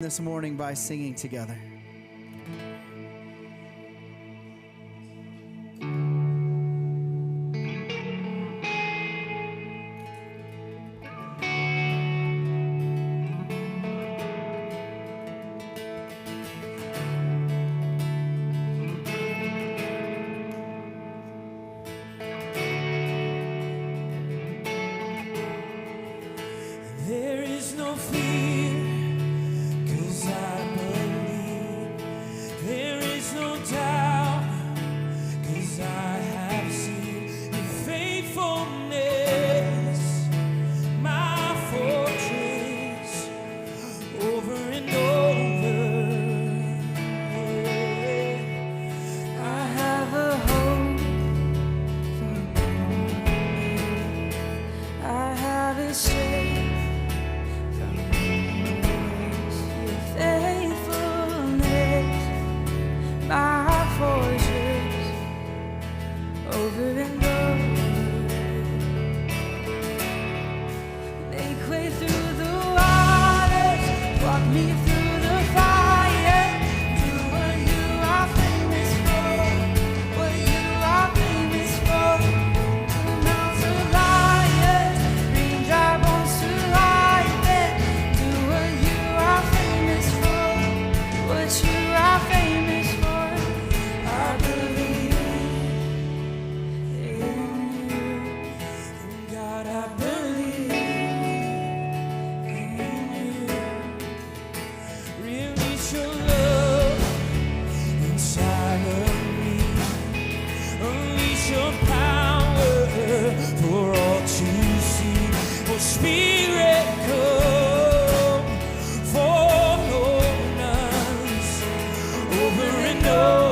This morning by singing together. There is no fear, 'cause I believe. There is no doubt, 'cause I have seen your faithfulness, my fortress, over and over. I have a hope from you. I have a strength. My fortress, over and over. Make way through the waters, walk me through the fire. Do what you are famous for, what you are famous for. To mount a lion, bring dry bones to life. And do what you are famous for, what you are famous for. I believe in you, God. I believe in you. Release your love inside of me. Unleash your power for all to see. Oh, Spirit, come, fall on us over and over.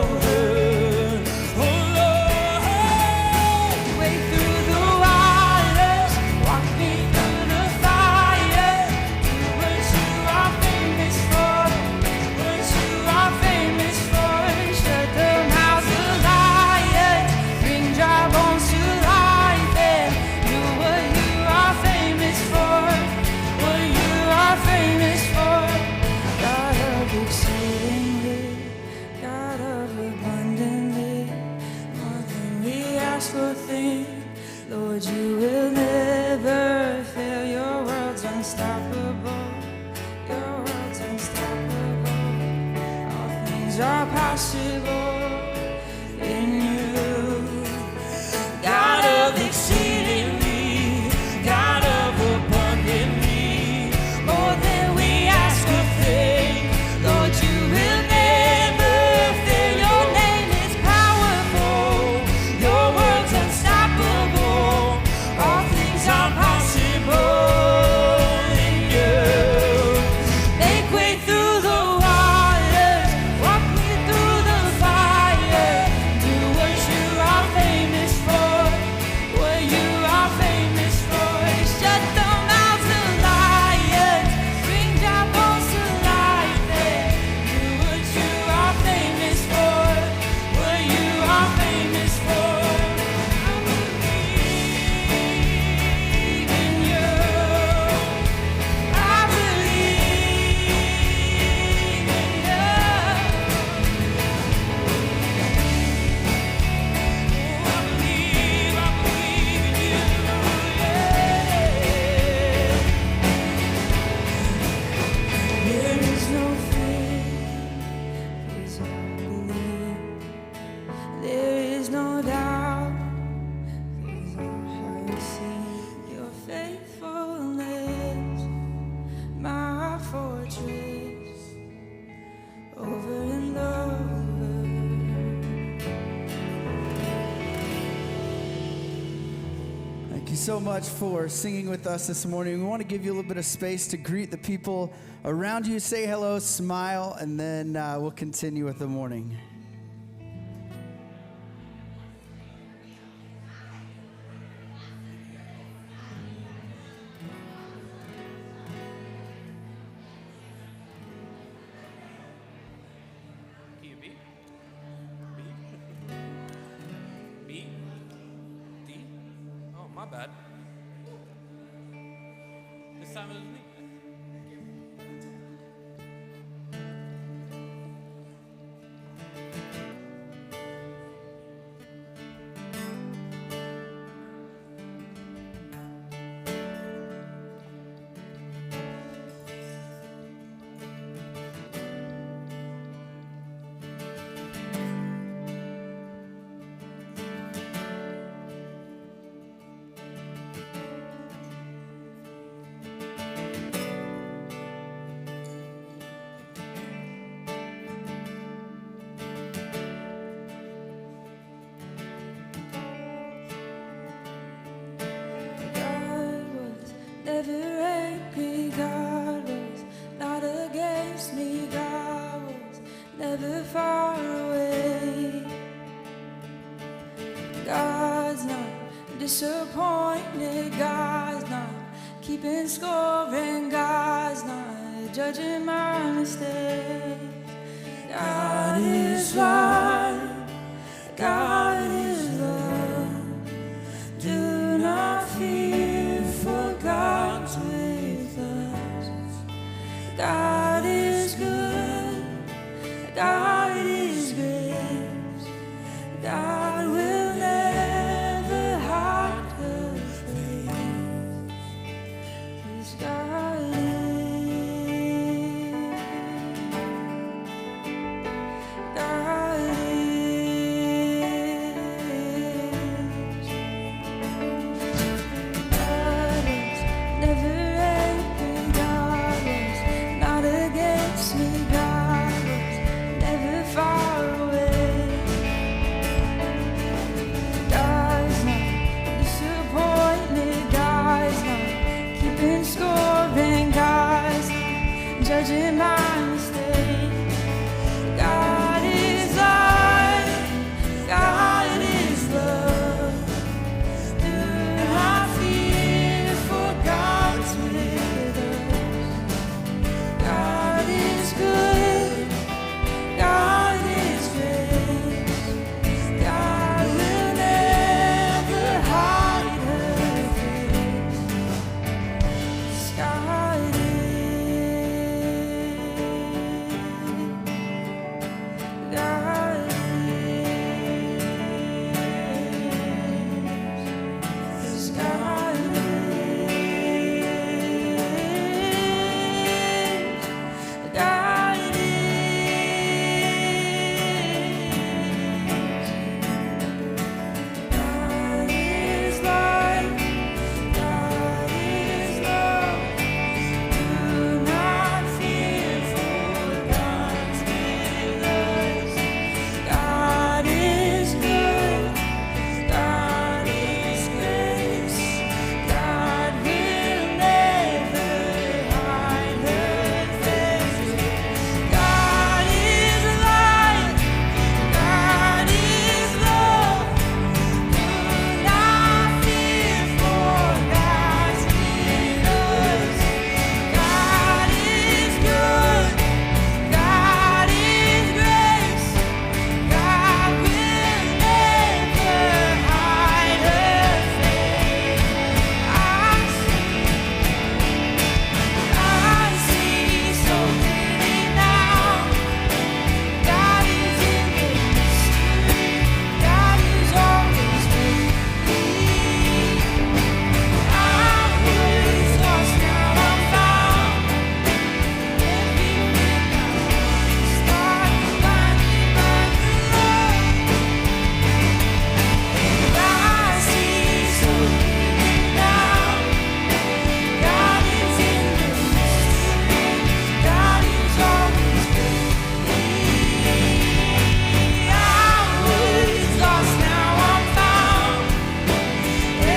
Lord, you will never fail. Your world's unstoppable. Your world's unstoppable. All things are possible in you. God of exceedingly, God of abundantly, more than we ask or think. Lord, you will never fail. Your name is powerful. Your world's unstoppable. All things are possible in you. Make way through the waters, walk me through the fire. Do what you are famous for, what you are famous for. Shut the mouths of lions, bring dry bones to life. Do what you are famous for, what you are famous for. I believe in you. I believe in you. I believe in you. There is no fear, 'cause I believe. There is no doubt, 'cause I have seen your faithfulness, my fortress, over and over. Thank you so much for singing with us this morning. We want to give you a little bit of space to greet the people around you, say hello, smile, and then we'll continue with the morning. Key of B? B? B? D? Oh, my bad. This time it was me. disappointed. God's not keeping score, and God's not judging my mistakes. God is light, God is love. Do not fear, for God's with us. God is good, God is grace. God will never hide her face. 'Cause God is, God is. God is never angry. God was not against me. God was never far away. God's not disappointed. God's not keeping score, and God's not judging my mistakes. God is light, God is love. Do not fear, for God's with us. God is good, God is grace. God will never hide her face. God is, God is, 'cause God is, God is. God is light, God is love. Do not fear, for God's with us. God is good, God is grace. God will never hide her face. God is light, God is love. Do not fear, for God's with us. God is good, God is grace. God will never hide her face. I see so clearly now. God is in the mystery. God is always with me. I was lost, now I'm found. Everything I once thought, blinded by the love. I see so clearly now. God is in the mystery. God is always with me. I was lost, now I'm found.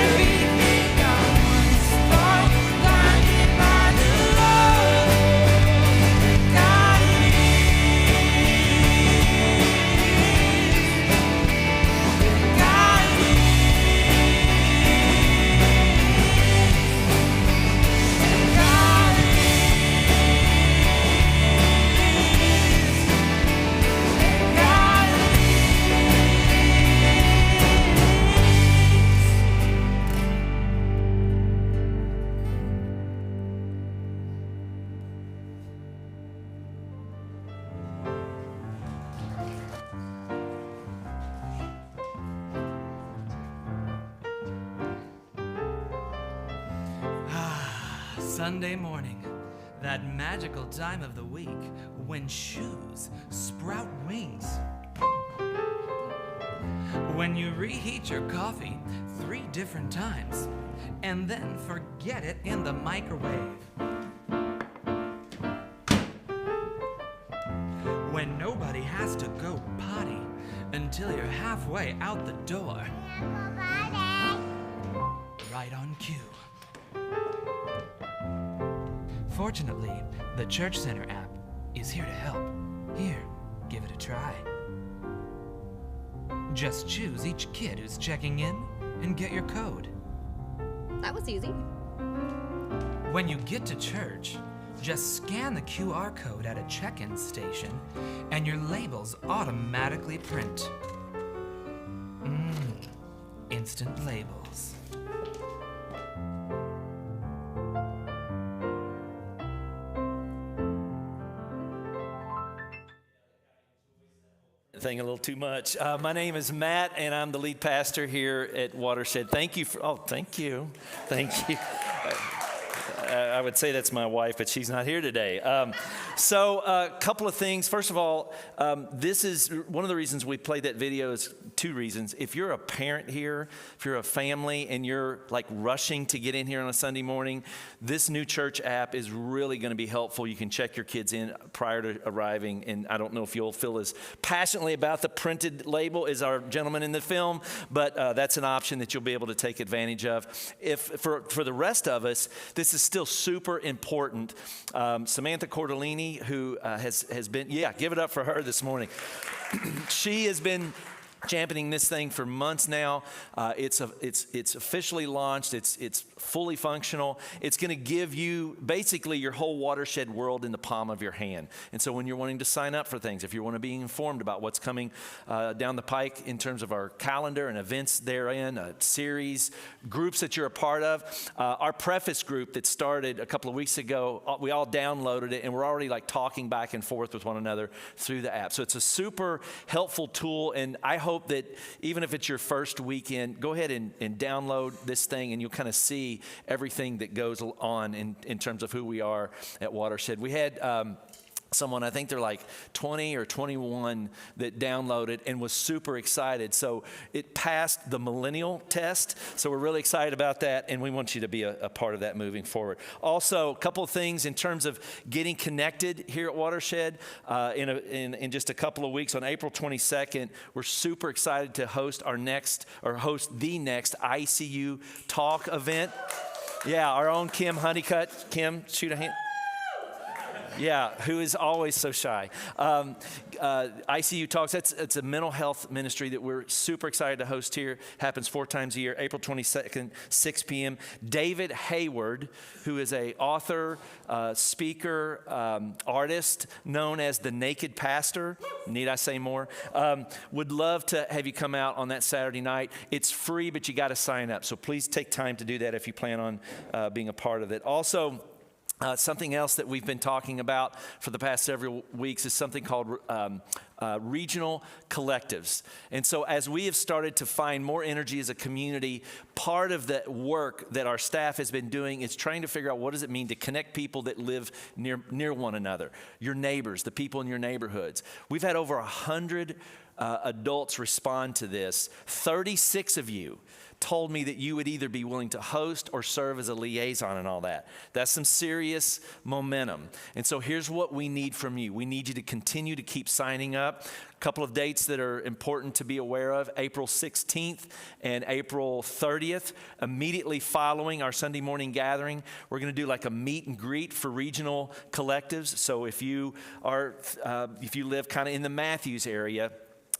Everything I once thought, blinded by the love. God Sunday morning, that magical time of the week when shoes sprout wings. When you reheat your coffee 3 different times and then forget it in the microwave. When nobody has to go potty until you're halfway out the door. Right on cue. Fortunately, the Church Center app is here to help. Here, give it a try. Just choose each kid who's checking in and get your code. That was easy. When you get to church, just scan the QR code at a check-in station and your labels automatically print. Instant labels. Thing a little too much. My name is Matt, and I'm the lead pastor here at Watershed. Thank you for. Oh, thank you. I would say that's my wife, but she's not here today. So a couple of things. First of all, this is one of the reasons we played that video is two reasons. If you're a parent here, if you're a family and you're like rushing to get in here on a Sunday morning, this new church app is really going to be helpful. You can check your kids in prior to arriving, and I don't know if you'll feel as passionately about the printed label as our gentleman in the film, but that's an option that you'll be able to take advantage of. If for the rest of us, this is still super important. Samantha Cordellini, who has been, give it up for her this morning. She has been championing this thing for months now. It's officially launched. It's fully functional. It's going to give you basically your whole Watershed world in the palm of your hand. And so when you're wanting to sign up for things, if you want to be informed about what's coming down the pike in terms of our calendar and events therein, series, groups that you're a part of, our preface group that started a couple of weeks ago, we all downloaded it and we're already like talking back and forth with one another through the app. So it's a super helpful tool, and I hope that even if it's your first weekend, go ahead and download this thing and you'll kind of see everything that goes on in terms of who we are at Watershed. We had someone, I think they're like 20 or 21, that downloaded and was super excited. So it passed the millennial test. So we're really excited about that, and we want you to be a part of that moving forward. Also, a couple of things in terms of getting connected here at Watershed. In just a couple of weeks, on April 22nd, we're super excited to host the next ICU Talk event. Yeah, our own Kim Honeycutt. Kim, shoot a hand. Yeah, who is always so shy. ICU Talks, it's a mental health ministry that we're super excited to host here. Happens 4 times a year, April 22nd, 6 p.m. David Hayward, who is a author, speaker, artist, known as the Naked Pastor, need I say more, would love to have you come out on that Saturday night. It's free, but you got to sign up. So please take time to do that if you plan on being a part of it. Also, something else that we've been talking about for the past several weeks is something called regional collectives. And so as we have started to find more energy as a community, part of the work that our staff has been doing is trying to figure out what does it mean to connect people that live near one another, your neighbors, the people in your neighborhoods. We've had over 100 adults respond to this. 36 of you told me that you would either be willing to host or serve as a liaison and all that. That's some serious momentum. And so here's what we need from you. We need you to continue to keep signing up. A couple of dates that are important to be aware of: April 16th and April 30th, immediately following our Sunday morning gathering. We're going to do like a meet and greet for regional collectives. So if you live kind of in the Matthews area,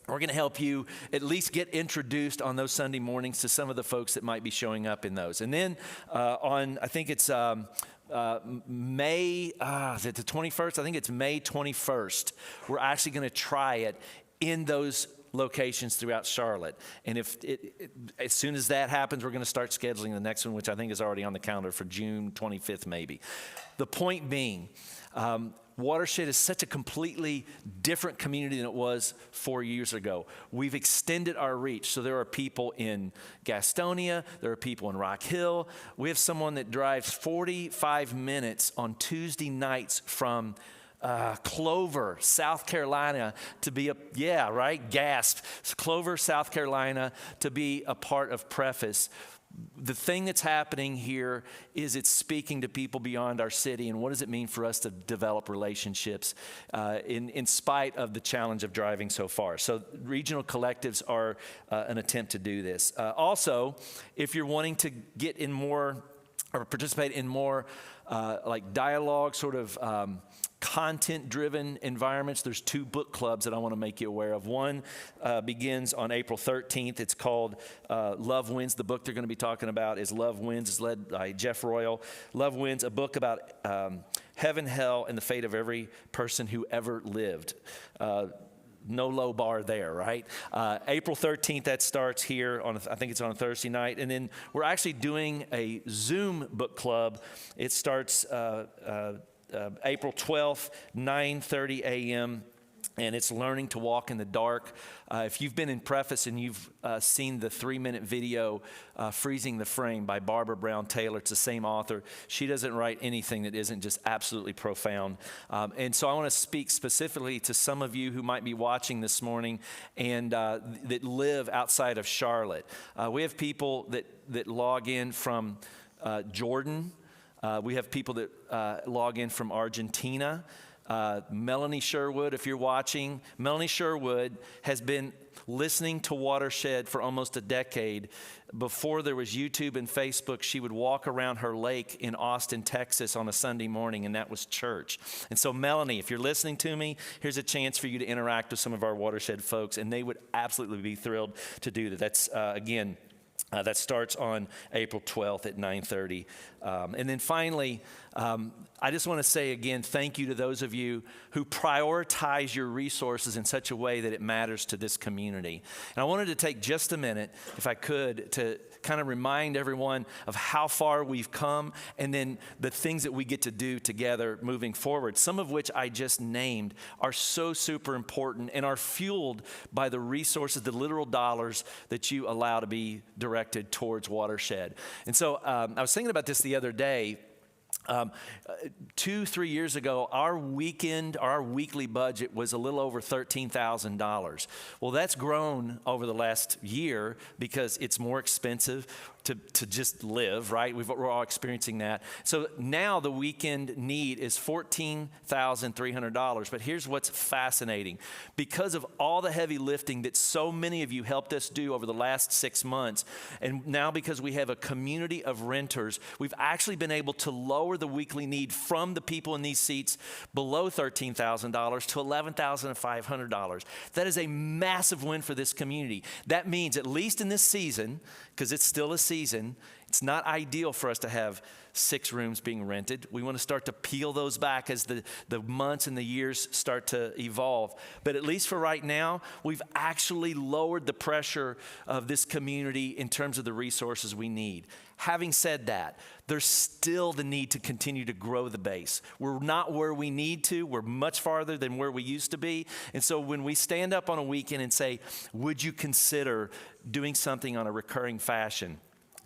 we're going to help you at least get introduced on those Sunday mornings to some of the folks that might be showing up in those. And then I think it's May, is it the 21st? I think it's May 21st. We're actually going to try it in those locations throughout Charlotte. And as soon as that happens, we're going to start scheduling the next one, which I think is already on the calendar for June 25th maybe. The point being, Watershed is such a completely different community than it was 4 years ago. We've extended our reach. So there are people in Gastonia. There are people in Rock Hill. We have someone that drives 45 minutes on Tuesday nights from Clover, South Carolina, to be gasp. Clover, South Carolina, to be a part of Preface. The thing that's happening here is it's speaking to people beyond our city, and what does it mean for us to develop relationships in spite of the challenge of driving so far. So regional collectives are an attempt to do this. Also, if you're wanting to get in more or participate in more like dialogue, sort of content-driven environments, there's 2 book clubs that I want to make you aware of. One begins on April 13th. It's called Love Wins. The book they're going to be talking about is Love Wins. It's led by Jeff Royal. Love Wins, a book about heaven, hell, and the fate of every person who ever lived. No low bar there, right? April 13th, that starts here on, I think it's on a Thursday night. And then we're actually doing a Zoom book club. It starts April 12th, 9:30 a.m., and it's Learning to Walk in the Dark. If you've been in Preface and you've seen the 3-minute video, Freezing the Frame by Barbara Brown Taylor, it's the same author. She doesn't write anything that isn't just absolutely profound. And so I want to speak specifically to some of you who might be watching this morning and that live outside of Charlotte. We have people that log in from Jordan. We have people that log in from Argentina. Melanie Sherwood, if you're watching, Melanie Sherwood has been listening to Watershed for almost a decade. Before there was YouTube and Facebook, she would walk around her lake in Austin, Texas on a Sunday morning, and that was church. And so, Melanie, if you're listening to me, here's a chance for you to interact with some of our Watershed folks, and they would absolutely be thrilled to do that. That's, again, that starts on April 12th at 9:30. And then finally, I just want to say again, thank you to those of you who prioritize your resources in such a way that it matters to this community. And I wanted to take just a minute, if I could, to kind of remind everyone of how far we've come and then the things that we get to do together moving forward, some of which I just named are so super important and are fueled by the resources, the literal dollars that you allow to be directed towards Watershed. And so I was thinking about this the other day. 2-3 years ago, our weekly budget was a little over $13,000. Well, that's grown over the last year because it's more expensive to just live, right? We're all experiencing that. So now the weekend need is $14,300. But here's what's fascinating. Because of all the heavy lifting that so many of you helped us do over the last 6 months, and now because we have a community of renters, we've actually been able to lower the weekly need from the people in these seats below $13,000 to $11,500. That is a massive win for this community. That means, at least in this season, because it's still a season, it's not ideal for us to have 6 rooms being rented. We want to start to peel those back as the months and the years start to evolve. But at least for right now, we've actually lowered the pressure of this community in terms of the resources we need. Having said that, there's still the need to continue to grow the base. We're not where we need to. We're much farther than where we used to be. And so when we stand up on a weekend and say, would you consider doing something on a recurring fashion?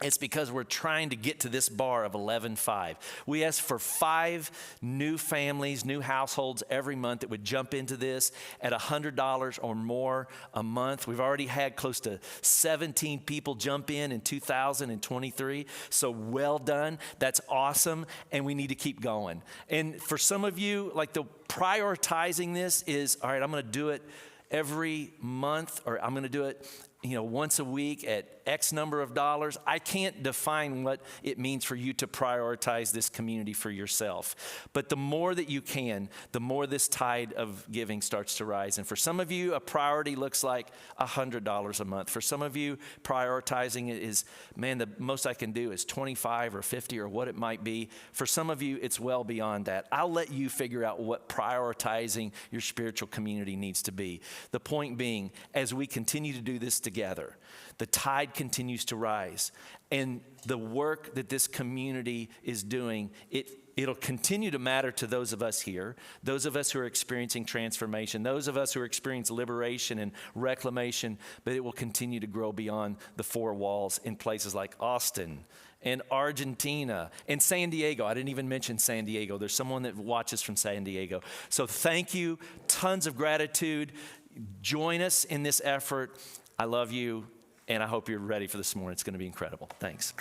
It's because we're trying to get to this bar of 11.5. We ask for 5 new families, new households every month that would jump into this at $100 or more a month. We've already had close to 17 people jump in 2023. So well done. That's awesome. And we need to keep going. And for some of you, like the prioritizing this is, all right, I'm going to do it every month, or I'm going to do it once a week at X number of dollars. I can't define what it means for you to prioritize this community for yourself. But the more that you can, the more this tide of giving starts to rise. And for some of you, a priority looks like $100 a month. For some of you, prioritizing it is, man, the most I can do is 25 or 50 or what it might be. For some of you, it's well beyond that. I'll let you figure out what prioritizing your spiritual community needs to be. The point being, as we continue to do this together, the tide continues to rise. And the work that this community is doing, it'll continue to matter to those of us here, those of us who are experiencing transformation, those of us who are experiencing liberation and reclamation, but it will continue to grow beyond the 4 walls in places like Austin and Argentina and San Diego. I didn't even mention San Diego. There's someone that watches from San Diego. So thank you. Tons of gratitude. Join us in this effort. I love you, and I hope you're ready for this morning. It's going to be incredible. Thanks.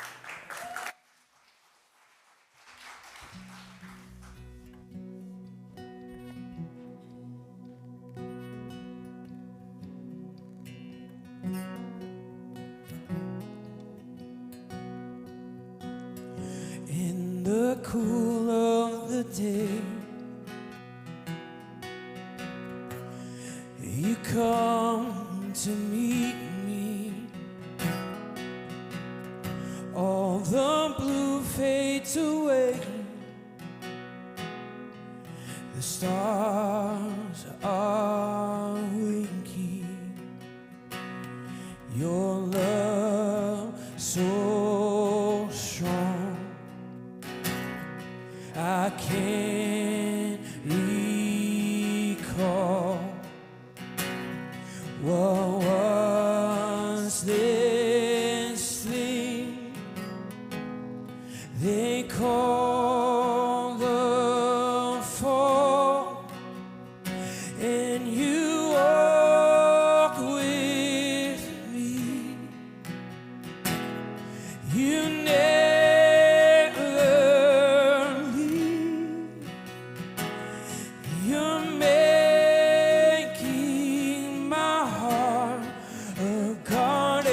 In the cool of the day, come to meet me. All the blue fades away. The stars are winking. Your love so strong. I can't recall what was this thing they call the fall, and you walk with me. You never leave. You're making my heart a garden.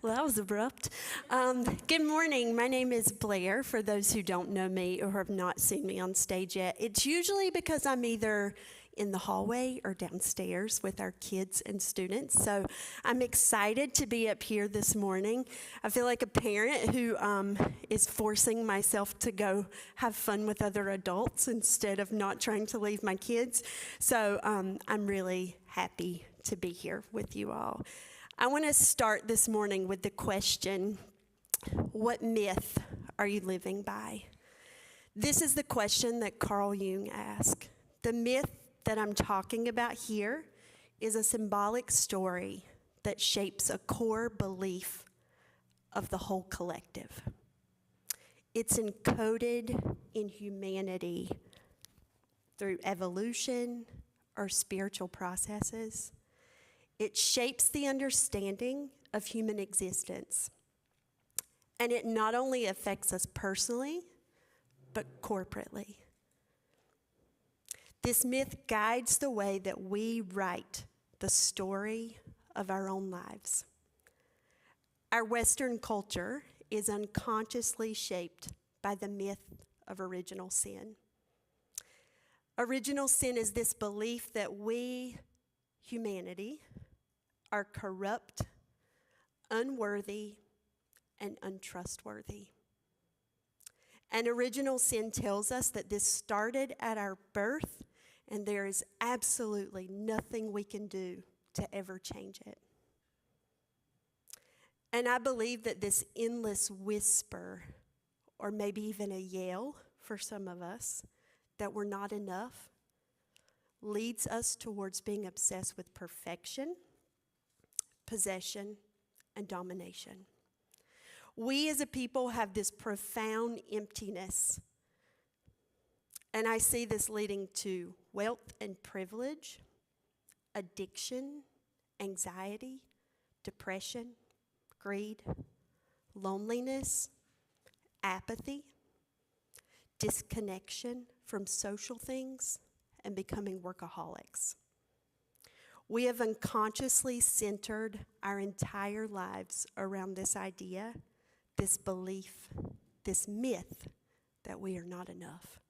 Well, that was abrupt. Good morning. My name is Blair, for those who don't know me or have not seen me on stage yet. It's usually because I'm either in the hallway or downstairs with our kids and students. So I'm excited to be up here this morning. I feel like a parent who is forcing myself to go have fun with other adults instead of not trying to leave my kids. So I'm really happy to be here with you all. I want to start this morning with the question, what myth are you living by? This is the question that Carl Jung asked. The myth that I'm talking about here is a symbolic story that shapes a core belief of the whole collective. It's encoded in humanity through evolution or spiritual processes. It shapes the understanding of human existence. And it not only affects us personally, but corporately. This myth guides the way that we write the story of our own lives. Our Western culture is unconsciously shaped by the myth of original sin. Original sin is this belief that we, humanity, are corrupt, unworthy, and untrustworthy. And original sin tells us that this started at our birth, and there is absolutely nothing we can do to ever change it. And I believe that this endless whisper, or maybe even a yell for some of us, that we're not enough, leads us towards being obsessed with perfection, possession, and domination. We as a people have this profound emptiness. And I see this leading to wealth and privilege, addiction, anxiety, depression, greed, loneliness, apathy, disconnection from social things, and becoming workaholics. We have unconsciously centered our entire lives around this idea, this belief, this myth that we are not enough.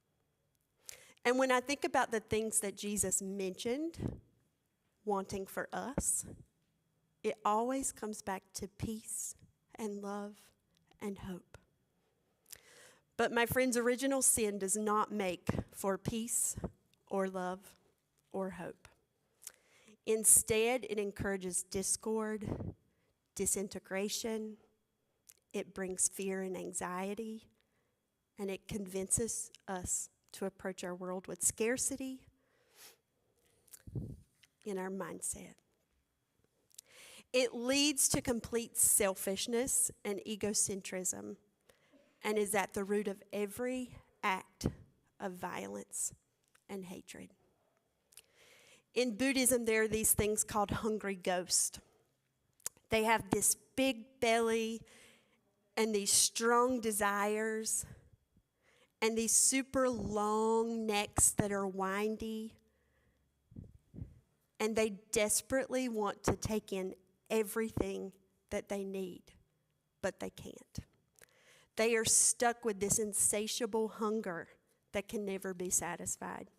And when I think about the things that Jesus mentioned wanting for us, it always comes back to peace and love and hope. But my friends, original sin does not make for peace or love or hope. Instead, it encourages discord, disintegration, it brings fear and anxiety, and it convinces us to approach our world with scarcity in our mindset. It leads to complete selfishness and egocentrism and is at the root of every act of violence and hatred. In Buddhism, there are these things called hungry ghosts. They have this big belly and these strong desires and these super long necks that are windy. And they desperately want to take in everything that they need, but they can't. They are stuck with this insatiable hunger that can never be satisfied.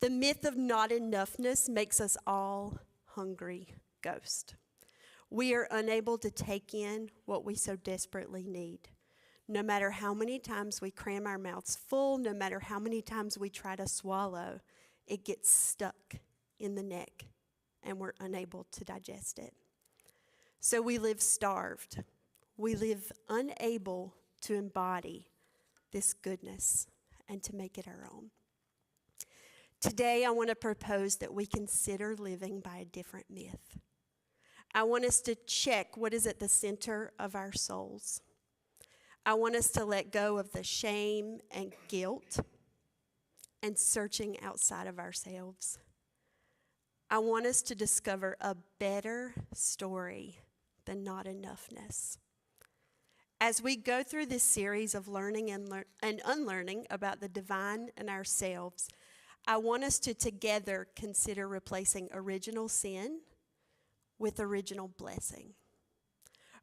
The myth of not enoughness makes us all hungry ghosts. We are unable to take in what we so desperately need. No matter how many times we cram our mouths full, no matter how many times we try to swallow, it gets stuck in the neck and we're unable to digest it. So we live starved. We live unable to embody this goodness and to make it our own. Today, I want to propose that we consider living by a different myth. I want us to check what is at the center of our souls. I want us to let go of the shame and guilt and searching outside of ourselves. I want us to discover a better story than not enoughness. As we go through this series of learning and unlearning about the divine and ourselves, I want us to together consider replacing original sin with original blessing.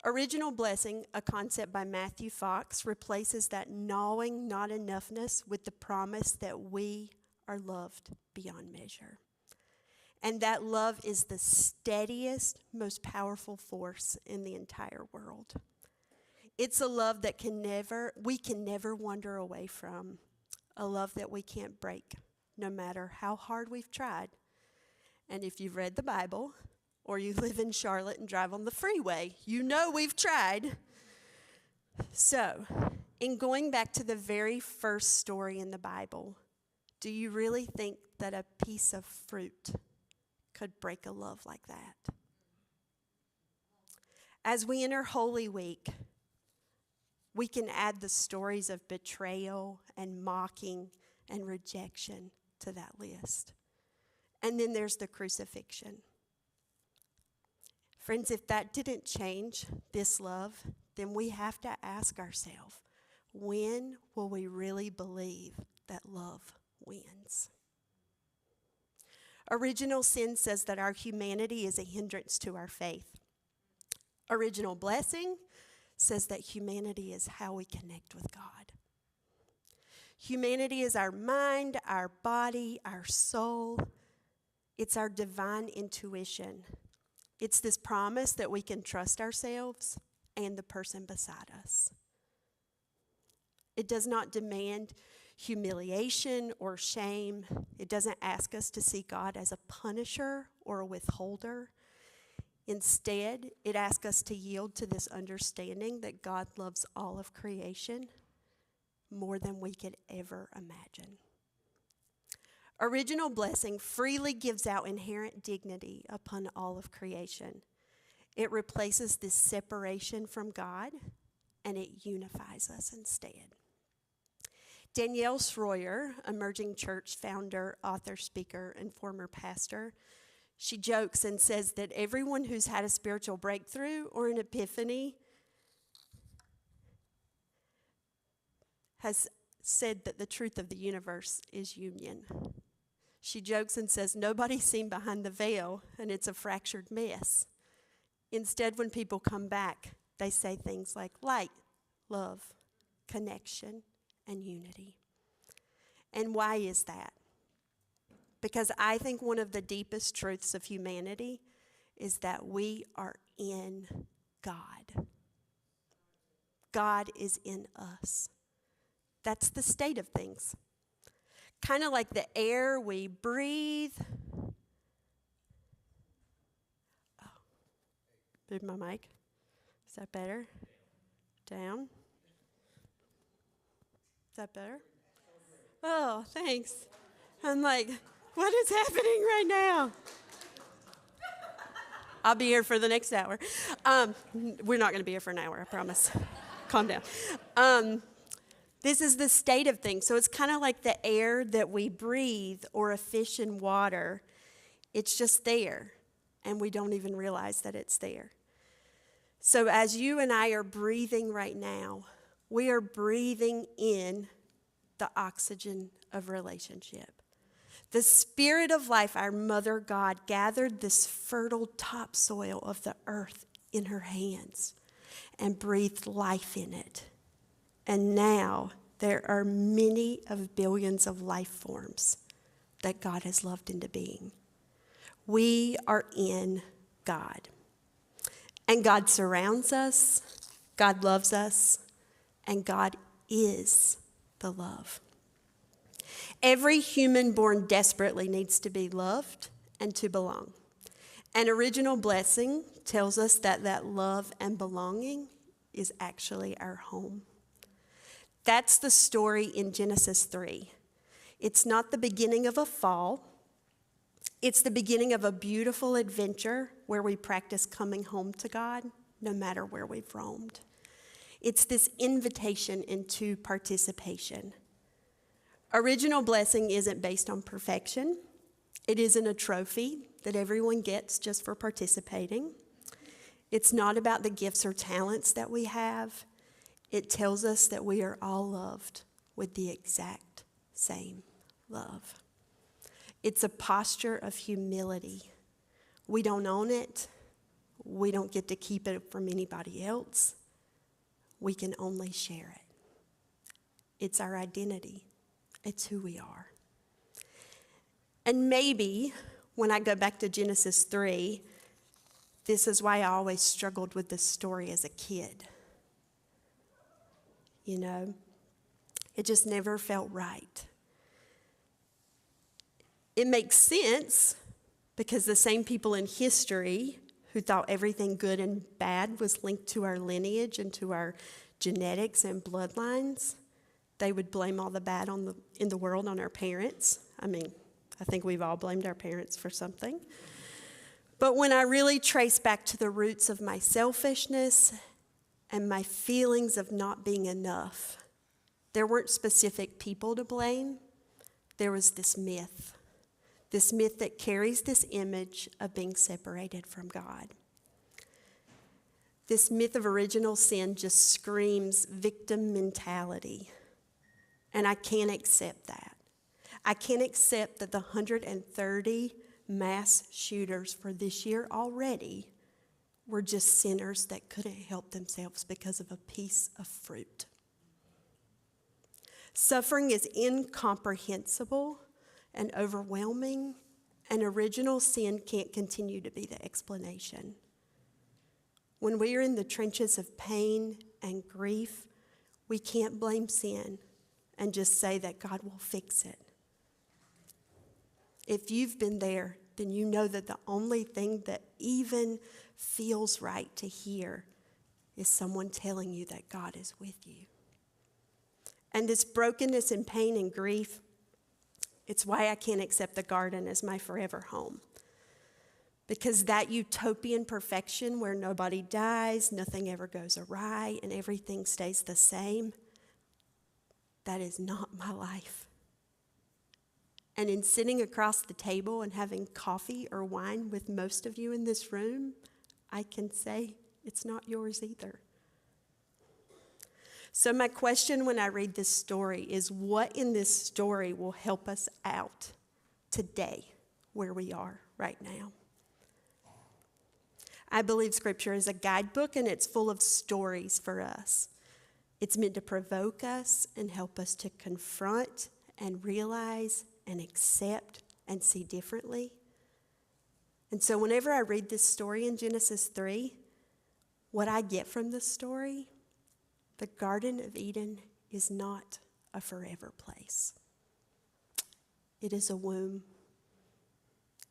Original blessing, a concept by Matthew Fox, replaces that gnawing not enoughness with the promise that we are loved beyond measure. And that love is the steadiest, most powerful force in the entire world. It's a love that we can never wander away from, a love that we can't break, no matter how hard we've tried. And if you've read the Bible, or you live in Charlotte and drive on the freeway, you know we've tried. So, in going back to the very first story in the Bible, do you really think that a piece of fruit could break a love like that? As we enter Holy Week, we can add the stories of betrayal and mocking and rejection to that list. And then there's the crucifixion. Friends, if that didn't change this love, then we have to ask ourselves, when will we really believe that love wins? Original sin says that our humanity is a hindrance to our faith. Original blessing says that humanity is how we connect with God. Humanity is our mind, our body, our soul. It's our divine intuition. It's this promise that we can trust ourselves and the person beside us. It does not demand humiliation or shame. It doesn't ask us to see God as a punisher or a withholder. Instead, it asks us to yield to this understanding that God loves all of creation more than we could ever imagine. Original blessing freely gives out inherent dignity upon all of creation. It replaces this separation from God, and it unifies us instead. Danielle Schroyer, emerging church founder, author, speaker, and former pastor, she jokes and says that everyone who's had a spiritual breakthrough or an epiphany has said that the truth of the universe is union. She jokes and says, nobody's seen behind the veil, and it's a fractured mess. Instead, when people come back, they say things like light, love, connection, and unity. And why is that? Because I think one of the deepest truths of humanity is that we are in God. God is in us. That's the state of things. Kind of like the air we breathe. Oh, move my mic. Is that better? Down. Is that better? Oh, thanks. I'm like, what is happening right now? I'll be here for the next hour. We're not going to be here for an hour, I promise. Calm down. This is the state of things. So it's kind of like the air that we breathe or a fish in water. It's just there, and we don't even realize that it's there. So as you and I are breathing right now, we are breathing in the oxygen of relationship. The spirit of life, our mother God, gathered this fertile topsoil of the earth in her hands and breathed life in it. And now there are many of billions of life forms that God has loved into being. We are in God. And God surrounds us, God loves us, and God is the love. Every human born desperately needs to be loved and to belong. And original blessing tells us that that love and belonging is actually our home. That's the story in Genesis 3. It's not the beginning of a fall. It's the beginning of a beautiful adventure where we practice coming home to God no matter where we've roamed. It's this invitation into participation. Original blessing isn't based on perfection. It isn't a trophy that everyone gets just for participating. It's not about the gifts or talents that we have. It tells us that we are all loved with the exact same love. It's a posture of humility. We don't own it. We don't get to keep it from anybody else. We can only share it. It's our identity. It's who we are. And maybe when I go back to Genesis 3, this is why I always struggled with this story as a kid. You know, it just never felt right. It makes sense because the same people in history who thought everything good and bad was linked to our lineage and to our genetics and bloodlines, they would blame all the bad in the world on our parents. I mean, I think we've all blamed our parents for something. But when I really trace back to the roots of my selfishness and my feelings of not being enough, there weren't specific people to blame. There was this myth that carries this image of being separated from God. This myth of original sin just screams victim mentality. And I can't accept that. I can't accept that the 130 mass shooters for this year already were just sinners that couldn't help themselves because of a piece of fruit. Suffering is incomprehensible and overwhelming, and original sin can't continue to be the explanation. When we are in the trenches of pain and grief, we can't blame sin and just say that God will fix it. If you've been there, then you know that the only thing that even feels right to hear is someone telling you that God is with you. And this brokenness and pain and grief, it's why I can't accept the garden as my forever home. Because that utopian perfection where nobody dies, nothing ever goes awry, and everything stays the same, that is not my life. And in sitting across the table and having coffee or wine with most of you in this room, I can say it's not yours either. So my question when I read this story is, what in this story will help us out today where we are right now? I believe Scripture is a guidebook, and it's full of stories for us. It's meant to provoke us and help us to confront and realize and accept and see differently. And so whenever I read this story in Genesis 3, what I get from this story, the Garden of Eden is not a forever place. It is a womb.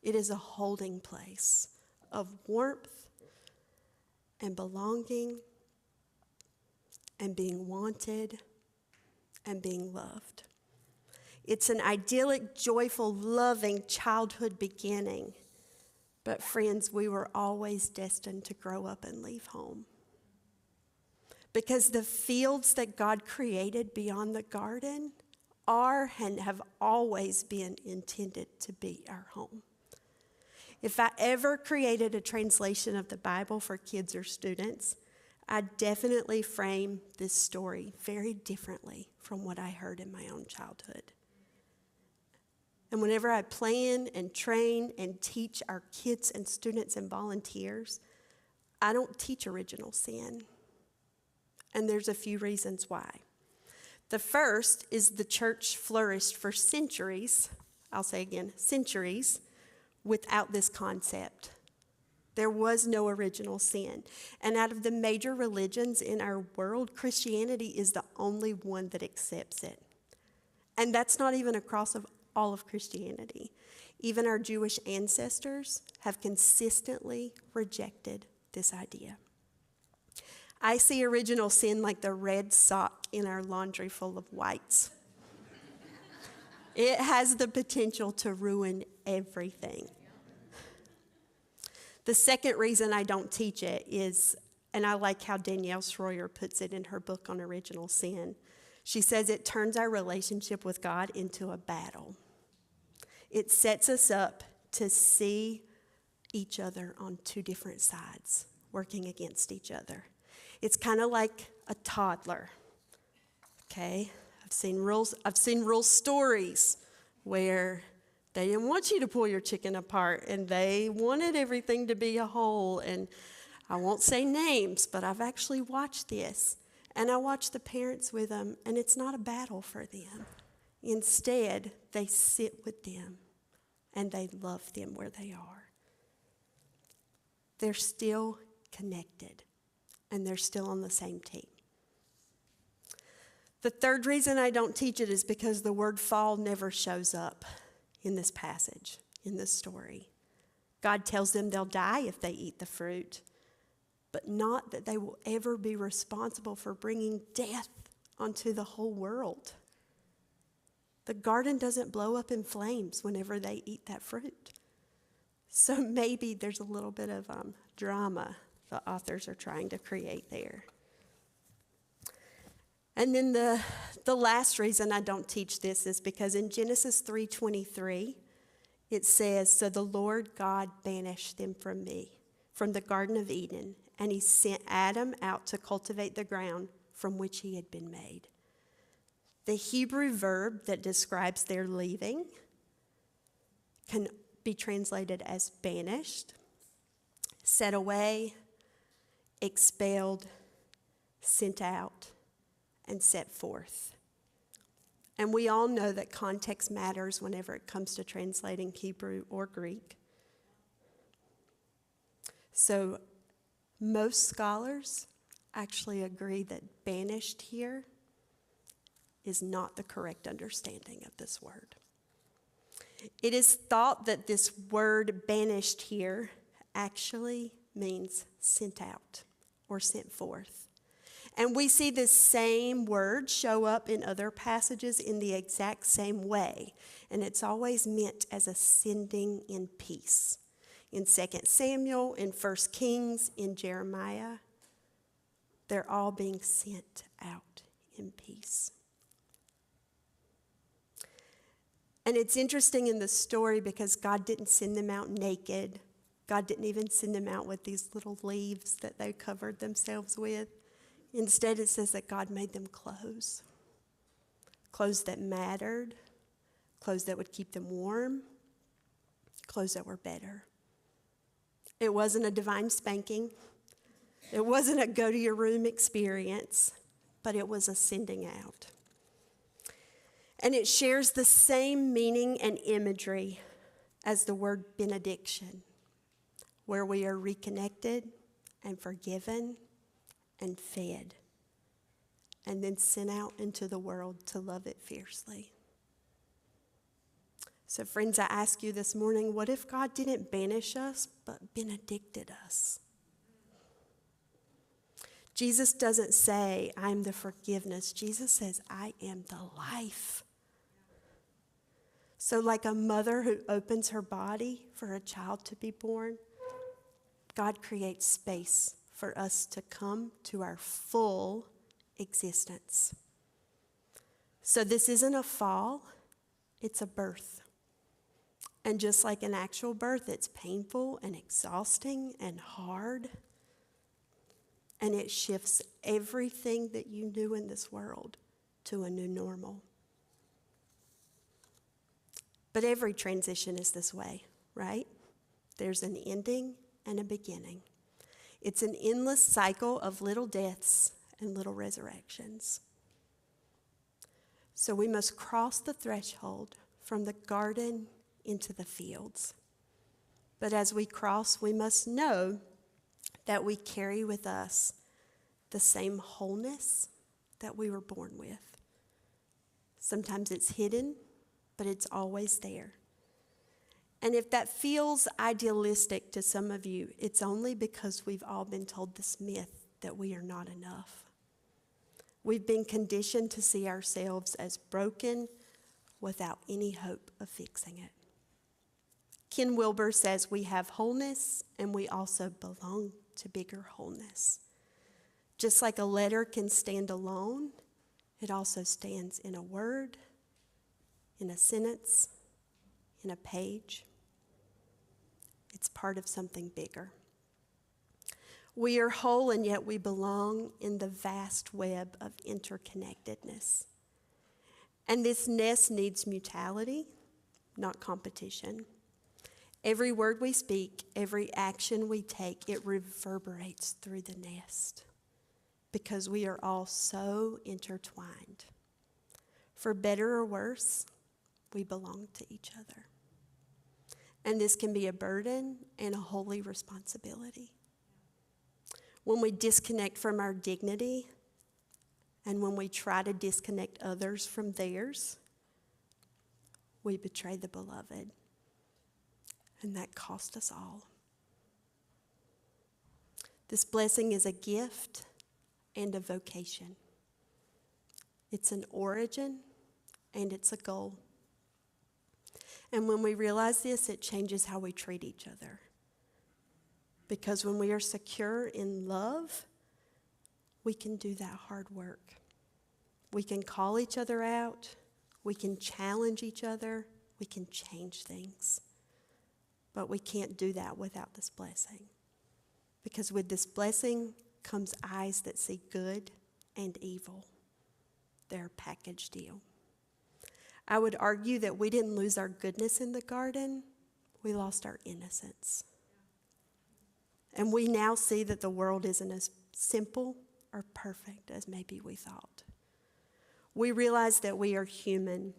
It is a holding place of warmth and belonging and being wanted and being loved. It's an idyllic, joyful, loving childhood beginning. But friends, we were always destined to grow up and leave home. Because the fields that God created beyond the garden are and have always been intended to be our home. If I ever created a translation of the Bible for kids or students, I'd definitely frame this story very differently from what I heard in my own childhood. And whenever I plan and train and teach our kids and students and volunteers, I don't teach original sin. And there's a few reasons why. The first is the church flourished for centuries, I'll say again, centuries, without this concept. There was no original sin. And out of the major religions in our world, Christianity is the only one that accepts it. And that's not even across all of Christianity. Even our Jewish ancestors have consistently rejected this idea. I see original sin like the red sock in our laundry full of whites. It has the potential to ruin everything. The second reason I don't teach it is, and I like how Danielle Schroyer puts it in her book on original sin. She says it turns our relationship with God into a battle. It sets us up to see each other on two different sides, working against each other. It's kind of like a toddler, okay? I've seen real stories where they didn't want you to pull your chicken apart and they wanted everything to be a whole. And I won't say names, but I've actually watched this. And I watch the parents with them, and it's not a battle for them. Instead, they sit with them, and they love them where they are. They're still connected, and they're still on the same team. The third reason I don't teach it is because the word fall never shows up in this passage, in this story. God tells them they'll die if they eat the fruit, but not that they will ever be responsible for bringing death onto the whole world. The garden doesn't blow up in flames whenever they eat that fruit. So maybe there's a little bit of drama the authors are trying to create there. And then the last reason I don't teach this is because in Genesis 3:23, it says, "So the Lord God banished them from the Garden of Eden, and he sent Adam out to cultivate the ground from which he had been made." The Hebrew verb that describes their leaving can be translated as banished, set away, expelled, sent out, and set forth. And we all know that context matters whenever it comes to translating Hebrew or Greek. So most scholars actually agree that banished here is not the correct understanding of this word. It is thought that this word banished here actually means sent out or sent forth. And we see this same word show up in other passages in the exact same way. And it's always meant as a sending in peace. In 2 Samuel, in 1 Kings, in Jeremiah, they're all being sent out in peace. And it's interesting in the story because God didn't send them out naked. God didn't even send them out with these little leaves that they covered themselves with. Instead, it says that God made them clothes. Clothes that mattered, clothes that would keep them warm, clothes that were better. It wasn't a divine spanking. It wasn't a go to your room experience, but it was a sending out. And it shares the same meaning and imagery as the word benediction, where we are reconnected and forgiven and fed, and then sent out into the world to love it fiercely. So friends, I ask you this morning, what if God didn't banish us, but benedicted us? Jesus doesn't say, "I am the forgiveness." Jesus says, "I am the life." So like a mother who opens her body for a child to be born, God creates space for us to come to our full existence. So this isn't a fall, it's a birth. And just like an actual birth, it's painful and exhausting and hard. And it shifts everything that you knew in this world to a new normal. But every transition is this way, right? There's an ending and a beginning. It's an endless cycle of little deaths and little resurrections. So we must cross the threshold from the garden into the fields. But as we cross, we must know that we carry with us the same wholeness that we were born with. Sometimes it's hidden, but it's always there. And if that feels idealistic to some of you, it's only because we've all been told this myth that we are not enough. We've been conditioned to see ourselves as broken without any hope of fixing it. Ken Wilber says we have wholeness and we also belong to bigger wholeness. Just like a letter can stand alone, it also stands in a word, in a sentence, in a page. It's part of something bigger. We are whole, and yet we belong in the vast web of interconnectedness. And this nest needs mutuality, not competition. Every word we speak, every action we take, it reverberates through the nest because we are all so intertwined. For better or worse, we belong to each other. And this can be a burden and a holy responsibility. When we disconnect from our dignity and when we try to disconnect others from theirs, we betray the beloved. And that cost us all. This blessing is a gift and a vocation. It's an origin and it's a goal. And when we realize this, it changes how we treat each other. Because when we are secure in love, we can do that hard work. We can call each other out. We can challenge each other. We can change things. But we can't do that without this blessing. Because with this blessing comes eyes that see good and evil. They're a package deal. I would argue that we didn't lose our goodness in the garden. We lost our innocence. And we now see that the world isn't as simple or perfect as maybe we thought. We realize that we are human.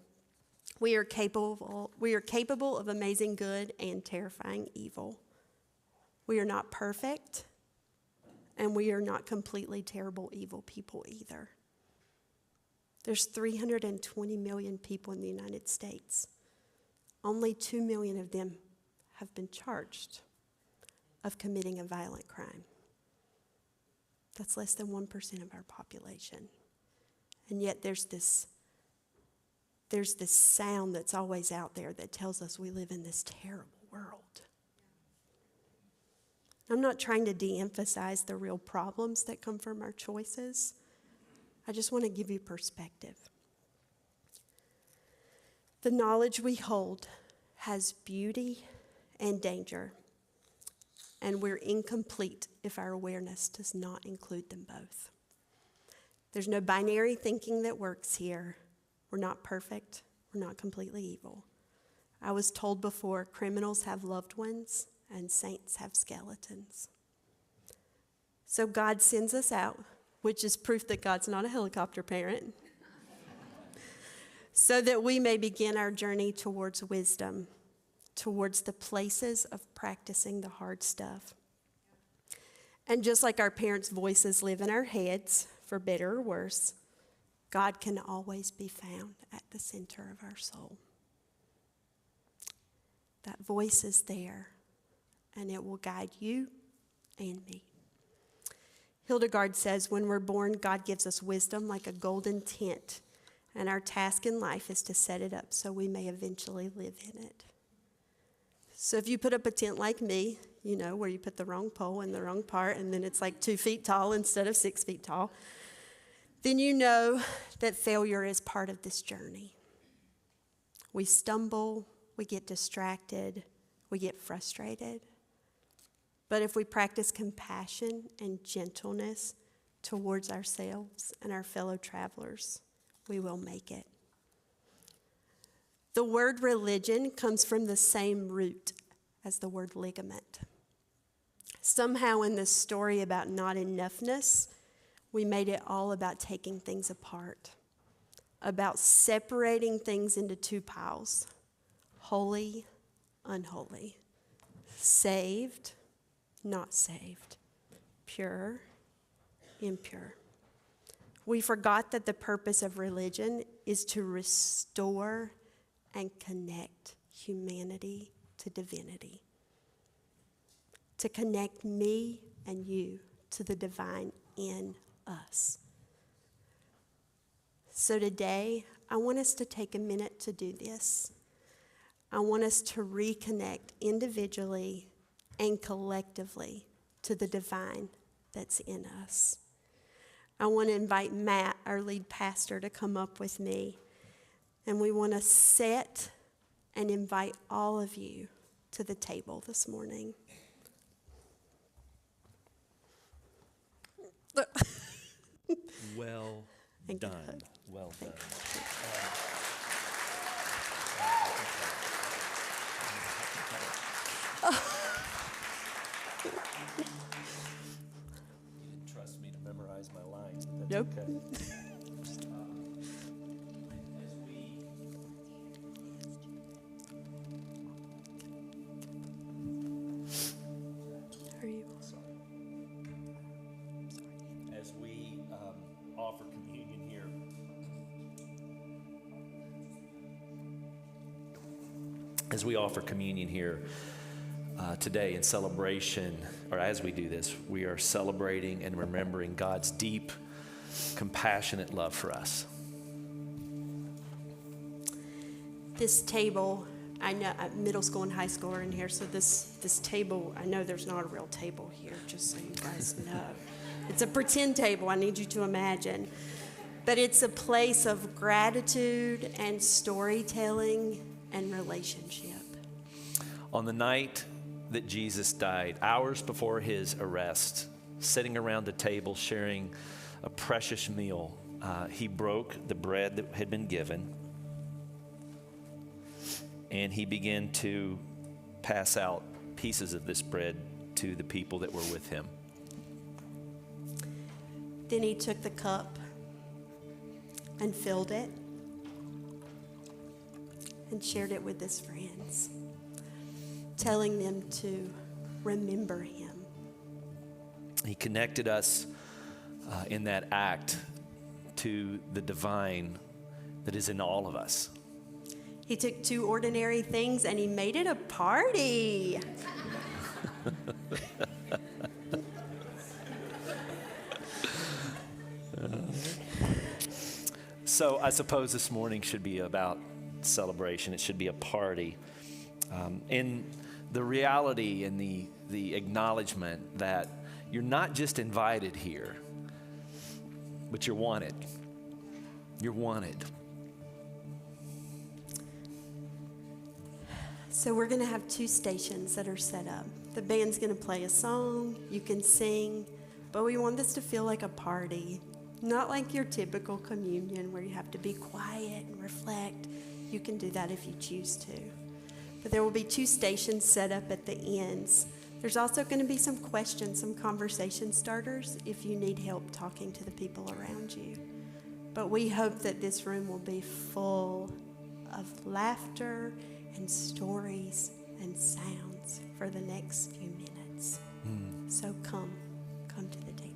We are capable of amazing good and terrifying evil. We are not perfect, and we are not completely terrible, evil people either. There's 320 million people in the United States. Only 2 million of them have been charged of committing a violent crime. That's less than 1% of our population. And yet there's this sound that's always out there that tells us we live in this terrible world. I'm not trying to de-emphasize the real problems that come from our choices. I just want to give you perspective. The knowledge we hold has beauty and danger, and we're incomplete if our awareness does not include them both. There's no binary thinking that works here. We're not perfect. We're not completely evil. I was told before, criminals have loved ones and saints have skeletons. So God sends us out, which is proof that God's not a helicopter parent, so that we may begin our journey towards wisdom, towards the places of practicing the hard stuff. And just like our parents' voices live in our heads, for better or worse, God can always be found at the center of our soul. That voice is there, and it will guide you and me. Hildegard says, when we're born, God gives us wisdom like a golden tent, and our task in life is to set it up so we may eventually live in it. So if you put up a tent like me, you know, where you put the wrong pole in the wrong part, and then it's like 2 feet tall instead of 6 feet tall, then you know that failure is part of this journey. We stumble, we get distracted, we get frustrated. But if we practice compassion and gentleness towards ourselves and our fellow travelers, we will make it. The word religion comes from the same root as the word ligament. Somehow in this story about not enoughness, we made it all about taking things apart, about separating things into 2 piles, holy, unholy, saved, not saved, pure, impure. We forgot that the purpose of religion is to restore and connect humanity to divinity, to connect me and you to the divine in us. So today, I want us to take a minute to do this. I want us to reconnect individually and collectively to the divine that's in us. I want to invite Matt, our lead pastor, to come up with me. And we want to set and invite all of you to the table this morning. Well done. Well done. as we offer communion here today in celebration, or as we do this, we are celebrating and remembering God's deep, compassionate love for us. This table, I know middle school and high school are in here, so this table, I know there's not a real table here, just so you guys know. It's a pretend table, I need you to imagine. But it's a place of gratitude and storytelling and relationship. On the night that Jesus died, hours before his arrest, sitting around the table sharing a precious meal, he broke the bread that had been given, and he began to pass out pieces of this bread to the people that were with him. Then he took the cup and filled it and shared it with his friends, telling them to remember him. He connected us in that act to the divine that is in all of us. He took two ordinary things and he made it a party. So I suppose this morning should be about celebration. It should be a party. And the reality and the acknowledgement that you're not just invited here, but you're wanted. You're wanted. So we're going to have two stations that are set up. The band's going to play a song, you can sing, but we want this to feel like a party. Not like your typical communion where you have to be quiet and reflect. You can do that if you choose to. But there will be two stations set up at the ends. There's also going to be some questions, some conversation starters if you need help talking to the people around you. But we hope that this room will be full of laughter and stories and sounds for the next few minutes. So come to the table.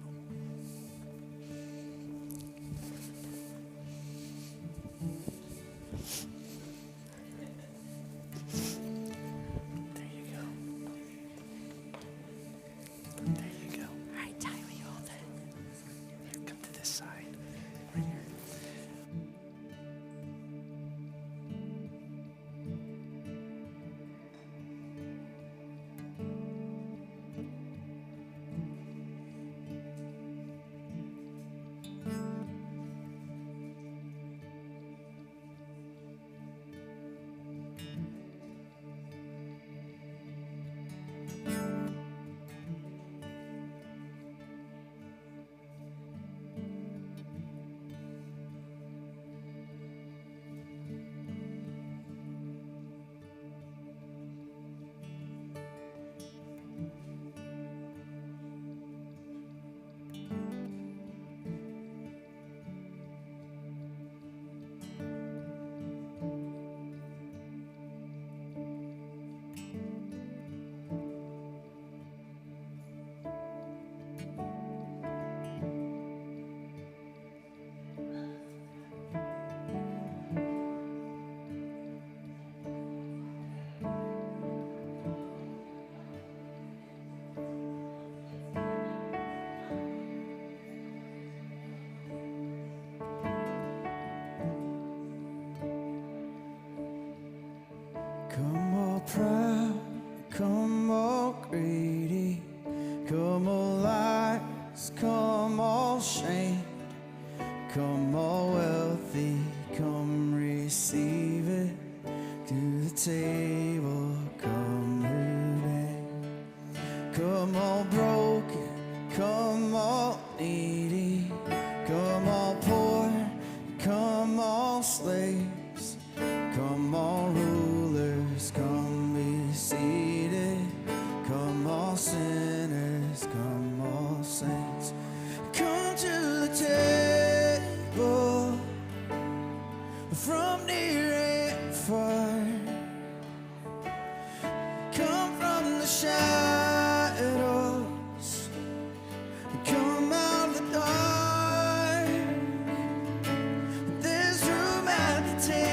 There you go. There you go. All right, Ty, will you hold that? Here, come to this side. Right here. Come all proud, come all greedy, come all lies, come all shamed, come all wealthy, come receive it. To the table, come rooted. Come all broken, come all needy, come all poor, come all slaves, come all rulers, come be seated. Come all sinners, come all saints. Come to the table from near and far. Come from the shadows, come out of the dark. There's room at the table.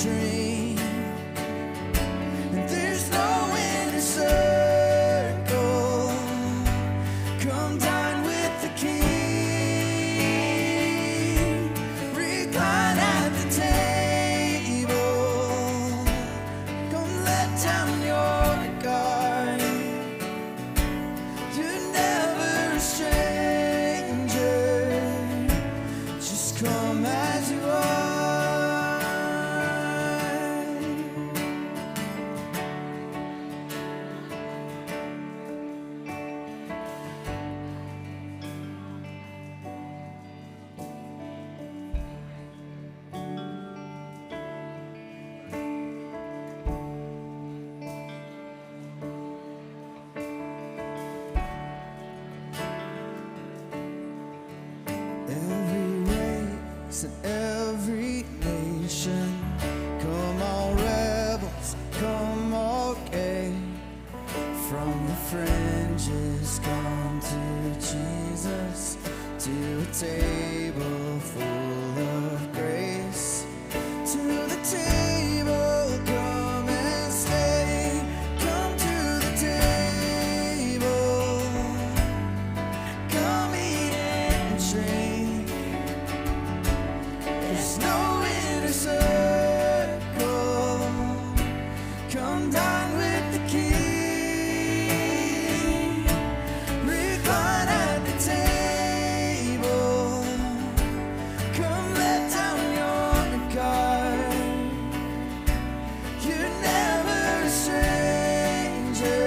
drink. And there's no inner circle. Come dine with the King. Recline at the table. Come let down your guard. You're never a stranger. Just come as you are. Every race and every nation, come all rebels, come all gay. From the fringes, come to Jesus, to a table full of grace. To the table, come and stay. Come to the table. Come eat and drink. There's no inner circle. Come dine with the King. Recline at the table. Come let down your guard. You're never a stranger.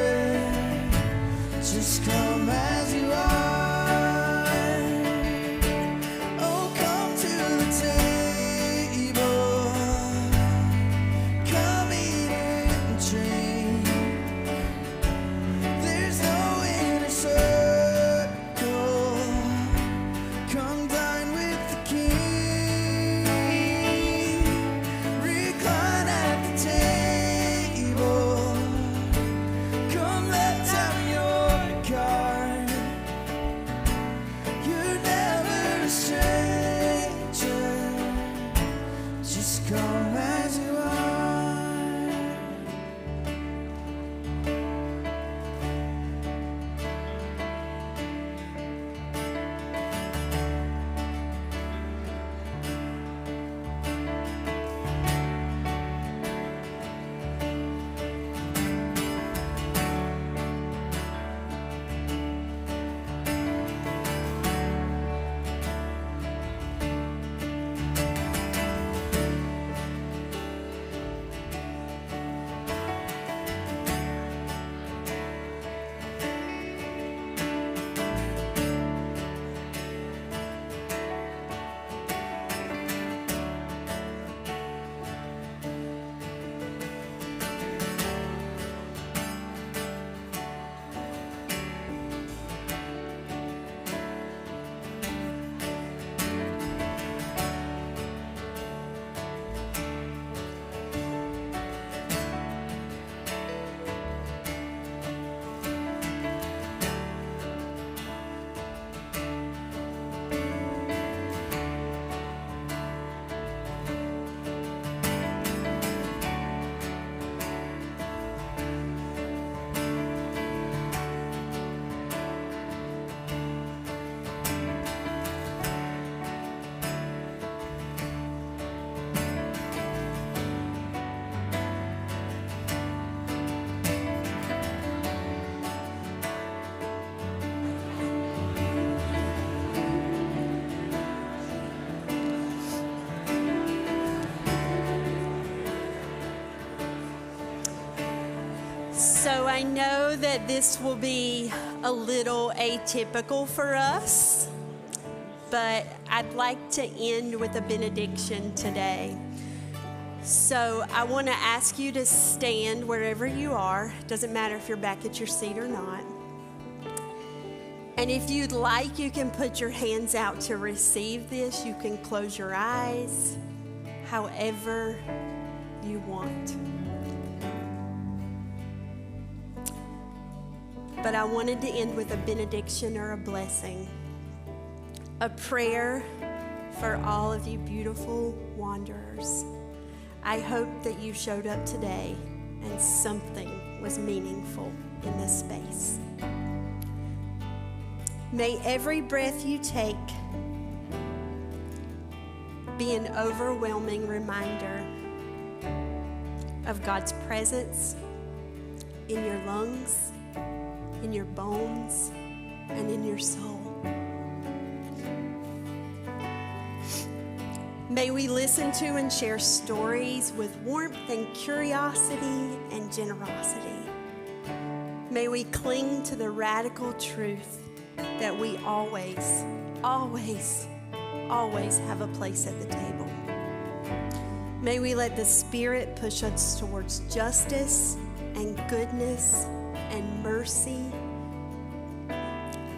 Just come as you are. Oh, come to the table. Come eat and drink. There's no inner circle. Come dine with the King. Recline at the table. Come let down your guard. You're never a stranger. Just come as you are. So I know that this will be a little atypical for us, but I'd like to end with a benediction today. So I want to ask you to stand wherever you are. Doesn't matter if you're back at your seat or not. And if you'd like, you can put your hands out to receive this. You can close your eyes, however you want. But I wanted to end with a benediction or a blessing, a prayer for all of you beautiful wanderers, I hope that you showed up today and something was meaningful in this space. May every breath you take be an overwhelming reminder of God's presence in your lungs, in your bones, and in your soul. May we listen to and share stories with warmth and curiosity and generosity. May we cling to the radical truth that we always, always, always have a place at the table. May we let the Spirit push us towards justice and goodness and mercy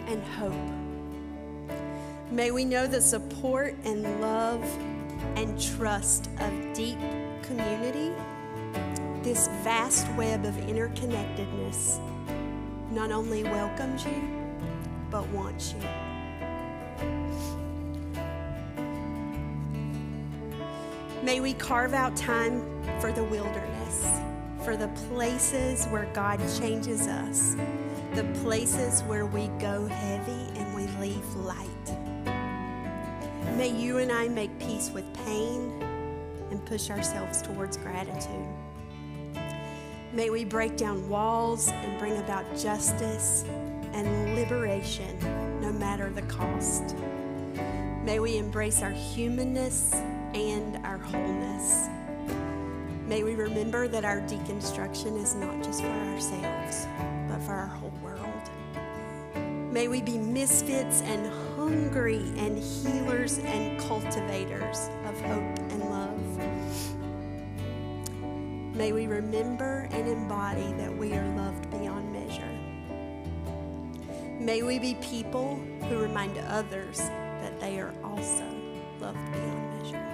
and hope. May we know the support and love and trust of deep community, this vast web of interconnectedness not only welcomes you, but wants you. May we carve out time for the wilderness, for the places where God changes us, the places where we go heavy and we leave light. May you and I make peace with pain and push ourselves towards gratitude. May we break down walls and bring about justice and liberation, no matter the cost. May we embrace our humanness and our wholeness. May we remember that our deconstruction is not just for ourselves, but for our whole world. May we be misfits and hungry and healers and cultivators of hope and love. May we remember and embody that we are loved beyond measure. May we be people who remind others that they are also loved beyond measure.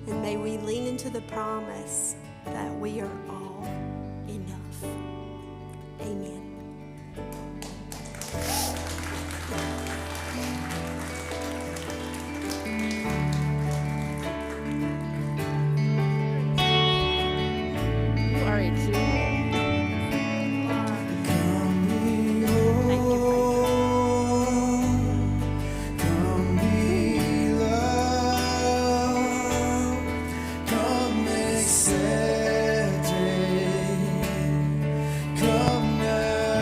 And may we lean into the promise that we are all enough. Amen. You are a Jew. Thank you, Come be loved, come accepted, come now.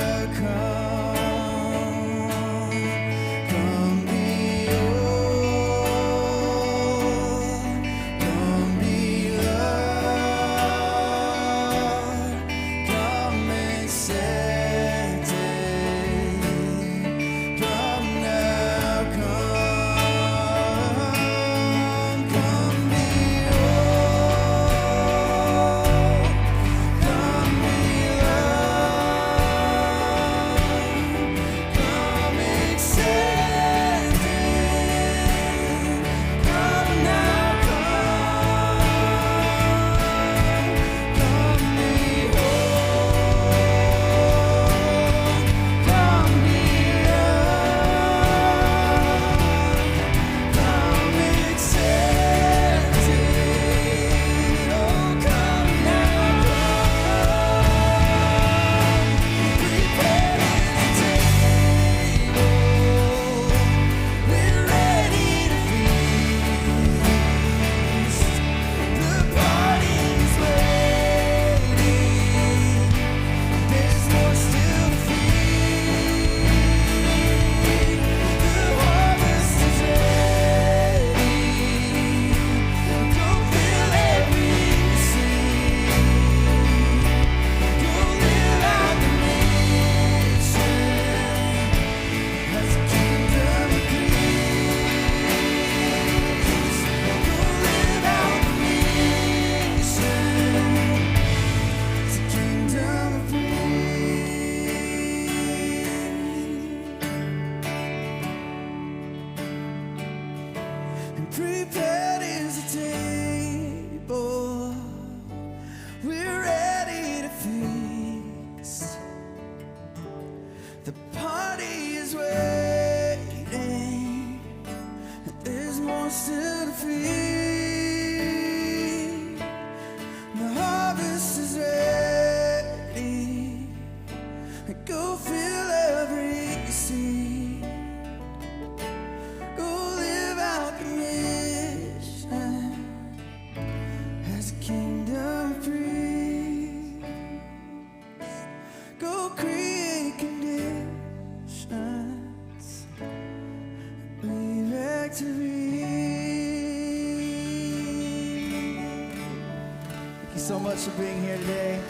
so much for being here today.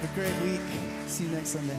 Have a great week. See you next Sunday.